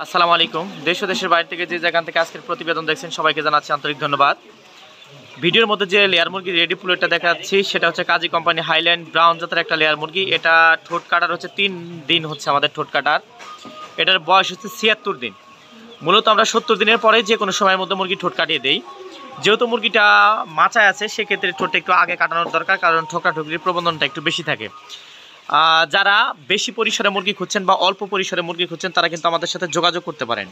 আসসালামু আলাইকুম। দেশ ও দেশের বাইরে থেকে যে জায়গা থেকে আজকের প্রতিবেদন দেখছেন সবাইকে জানাচ্ছি আন্তরিক ধন্যবাদ। ভিডিওর মধ্যে যে লেয়ার মুরগি রেডি পুলেটটা দেখাচ্ছি সেটা হচ্ছে কাজী কোম্পানি হাইল্যান্ড ব্রাউন জাতের একটা লেয়ার মুরগি। এটা ঠোঁট কাটার হচ্ছে 3 দিন হচ্ছে আমাদের ঠোঁট কাটার। এটার বয়স হচ্ছে 76 দিন। মূলত আমরা 70 দিনের পরে যে কোনো সময়ের মধ্যে মুরগি ঠোঁট কাটিয়ে দেই। যেহেতু মুরগিটা মাচায় আছে সেক্ষেত্রে ঠোঁটটা একটু আগে কাটানোর দরকার, কারণ ঠোকরাঠুকরির প্রবণতা একটু বেশি থাকে। যারা বেশি পরিসরে মুরগি খুঁজছেন বা অল্প পরিসরে মুরগি খুঁজছেন তারা কিন্তু আমাদের সাথে যোগাযোগ করতে পারেন।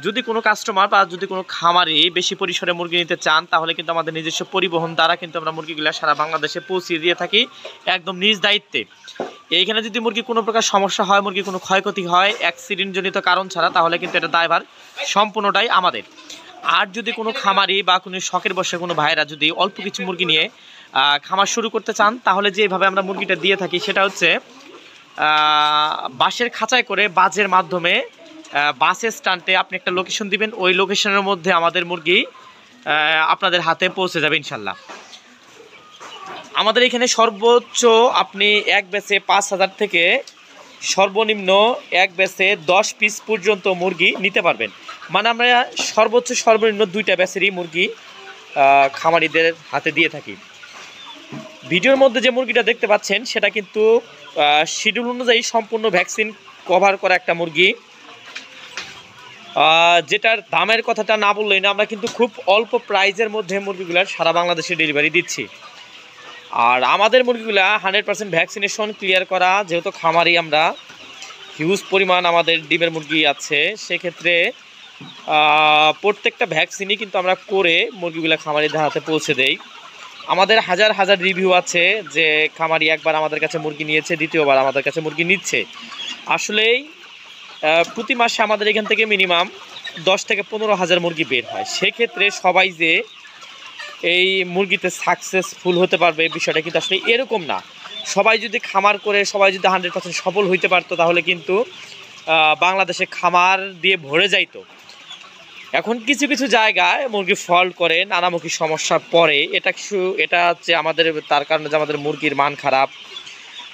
যদি কোনো কাস্টমার বা যদি কোনো খামারি বেশি পরিসরে মুরগি নিতে চান তাহলে কিন্তু আমাদের নিজস্ব পরিবহন দ্বারা কিন্তু আমরা মুরগিগুলো সারা বাংলাদেশে পৌঁছিয়ে দিয়ে থাকি একদম নিজ দায়িত্বে। এইখানে যদি মুরগি কোনো প্রকার সমস্যা হয়, মুরগি কোনো ক্ষয়ক্ষতি হয় অ্যাক্সিডেন্টজনিত কারণ ছাড়া, তাহলে কিন্তু এটা দায়ভার সম্পূর্ণটাই আমাদের। আর যদি কোনো খামারি বা কোনো শখের বসে কোনো ভাইরা যদি অল্প কিছু মুরগি নিয়ে খামার শুরু করতে চান তাহলে যেভাবে আমরা মুরগিটা দিয়ে থাকি সেটা হচ্ছে বাঁশের খাঁচায় করে বাজের মাধ্যমে বাসের স্ট্যান্ডে আপনি একটা লোকেশন দিবেন, ওই লোকেশনের মধ্যে আমাদের মুরগি আপনাদের হাতে পৌঁছে যাবে ইনশাল্লাহ। আমাদের এখানে সর্বোচ্চ আপনি এক ব্যাচে 5,000 থেকে সর্বনিম্ন এক ব্যাচে 10 পিস পর্যন্ত মুরগি নিতে পারবেন। মানে আমরা সর্বোচ্চ সর্বনিম্ন 2টা ব্যাচেরই মুরগি খামারিদের হাতে দিয়ে থাকি। ভিডিওর মধ্যে যে মুরগিটা দেখতে পাচ্ছেন সেটা কিন্তু শিডিউল অনুযায়ী সম্পূর্ণ ভ্যাকসিন কভার করা একটা মুরগি, যেটার দামের কথাটা না বললেই না। আমরা কিন্তু খুব অল্প প্রাইজের মধ্যে মুরগিগুলার সারা বাংলাদেশে ডেলিভারি দিচ্ছি। আর আমাদের মুরগিগুলা 100% ভ্যাকসিনেশন ক্লিয়ার করা, যেহেতু খামারি আমরা হিউজ পরিমাণ আমাদের ডিমের মুরগি আছে, সেক্ষেত্রে প্রত্যেকটা ভ্যাকসিনই কিন্তু আমরা করে মুরগিগুলা খামারিদের হাতে পৌঁছে দেই। আমাদের হাজার হাজার রিভিউ আছে যে খামারি একবার আমাদের কাছে মুরগি নিয়েছে, দ্বিতীয়বার আমাদের কাছে মুরগি নিচ্ছে। আসলেই প্রতি মাসে আমাদের এখান থেকে মিনিমাম 10 থেকে 15,000 মুরগি বের হয়। সেক্ষেত্রে সবাই যে এই মুরগিতে সাকসেসফুল হতে পারবে বিষয়টা কিন্তু আসলে এরকম না। সবাই যদি খামার করে সবাই যদি 100% সফল হইতে পারতো তাহলে কিন্তু বাংলাদেশে খামার দিয়ে ভরে যাইতো। এখন কিছু কিছু জায়গায় মুরগি ফল্ট করে, নানামুখী সমস্যা পড়ে। এটা হচ্ছে আমাদের তার কারণে যে আমাদের মুরগির মান খারাপ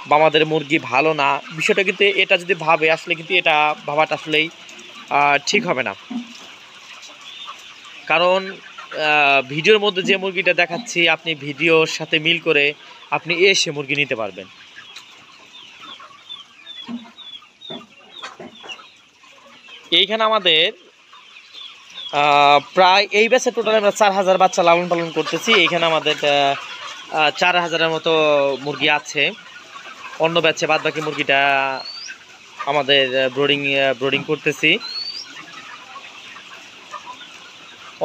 বা আমাদের মুরগি ভালো না, বিষয়টা কিন্তু এটা যদি ভাবে আসলে কিন্তু এটা ভাবাটা আসলেই ঠিক হবে না। কারণ ভিডিওর মধ্যে যে মুরগিটা দেখাচ্ছি আপনি ভিডিওর সাথে মিল করে আপনি এসে মুরগি নিতে পারবেন। এইখানে আমাদের প্রায় এই ব্যাচে টোটাল আমরা 4,000 বাচ্চা লালন পালন করতেছি। এইখানে আমাদের 4,000-এর মতো মুরগি আছে। অন্য ব্যাচে বাদ বাকি মুরগিটা আমাদের ব্রোডিং করতেছি।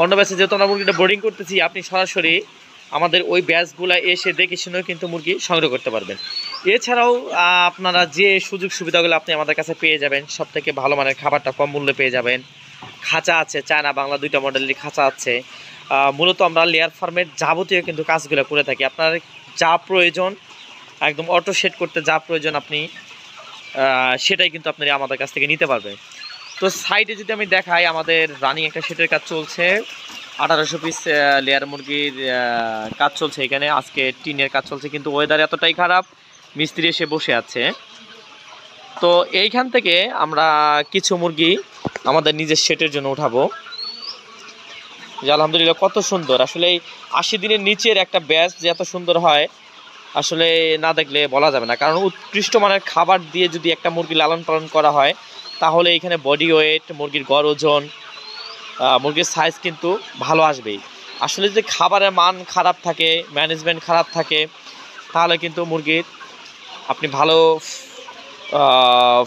অন্য ব্যাচে যেহেতু আমরা মুরগিটা ব্রোডিং করতেছি, আপনি সরাসরি আমাদের ওই ব্যাচগুলো এসে দেখে শুনেও কিন্তু মুরগি সংগ্রহ করতে পারবেন। এছাড়াও আপনারা যে সুযোগ সুবিধাগুলো আপনি আমাদের কাছে পেয়ে যাবেন, সব থেকে ভালো মানের খাবারটা কম মূল্যে পেয়ে যাবেন। খাঁচা আছে, চায়না বাংলা 2টা মডেলের খাঁচা আছে। মূলত আমরা লেয়ার ফার্মের যাবতীয় কিন্তু কাজগুলো করে থাকি। আপনার যা প্রয়োজন একদম অটো সেট করতে যা প্রয়োজন আপনি সেটাই কিন্তু আপনি আমাদের কাছ থেকে নিতে পারবেন। তো সাইডে যদি আমি দেখাই, আমাদের রানিং একটা সেটের কাজ চলছে। 1800 পিস লেয়ার মুরগির কাজ চলছে এখানে। আজকে টিনের কাজ চলছে, কিন্তু ওয়েদার এতটাই খারাপ, মিস্ত্রি এসে বসে আছে। তো এইখান থেকে আমরা কিছু মুরগি আমাদের নিজের সেটের জন্য উঠাবো। যে আলহামদুলিল্লাহ কত সুন্দর, আসলে 80 দিনের নিচের একটা ব্যাচ যে এত সুন্দর হয় আসলে না দেখলে বলা যাবে না। কারণ উৎকৃষ্ট মানের খাবার দিয়ে যদি একটা মুরগি লালন পালন করা হয় তাহলে এখানে বডি ওয়েট, মুরগির গড় ওজন, মুরগির সাইজ কিন্তু ভালো আসবেই। আসলে যদি খাবারের মান খারাপ থাকে, ম্যানেজমেন্ট খারাপ থাকে, তাহলে কিন্তু মুরগির আপনি ভালো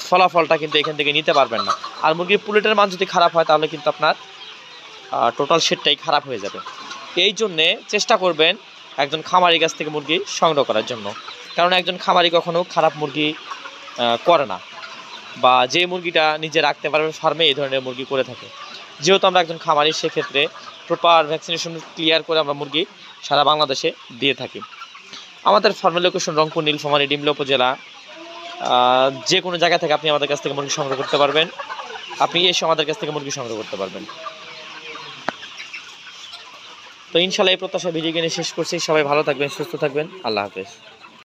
ফলাফলটা কিন্তু এখান থেকে নিতে পারবেন না। আর মুরগির পুলেটের মান যদি খারাপ হয় তাহলে কিন্তু আপনার টোটাল সেটটাই খারাপ হয়ে যাবে। এই জন্যে চেষ্টা করবেন একজন খামারির কাছ থেকে মুরগি সংগ্রহ করার জন্য। কারণ একজন খামারি কখনো খারাপ মুরগি করে না, বা যে মুরগিটা নিজে রাখতে পারবে ফার্মে এই ধরনের মুরগি করে থাকে। যেহেতু আমরা একজন খামারি, সেক্ষেত্রে প্রপার ভ্যাকসিনেশন ক্লিয়ার করে আমরা মুরগি সারা বাংলাদেশে দিয়ে থাকি। আমাদের ফার্মের লোকেশন রংপুর, নীলফামারী, ডিমলা উপজেলা। যে কোনো জায়গা থেকে আপনি আমাদের কাছ থেকে মুরগি সংগ্রহ করতে পারবেন। আপনি এসে আমাদের কাছ থেকে মুরগি সংগ্রহ করতে পারবেন। তো ইনশাআল্লাহ এই প্রত্যাশা ভিডিও কিনে শেষ করছি। সবাই ভালো থাকবেন, সুস্থ থাকবেন। আল্লাহ হাফেজ।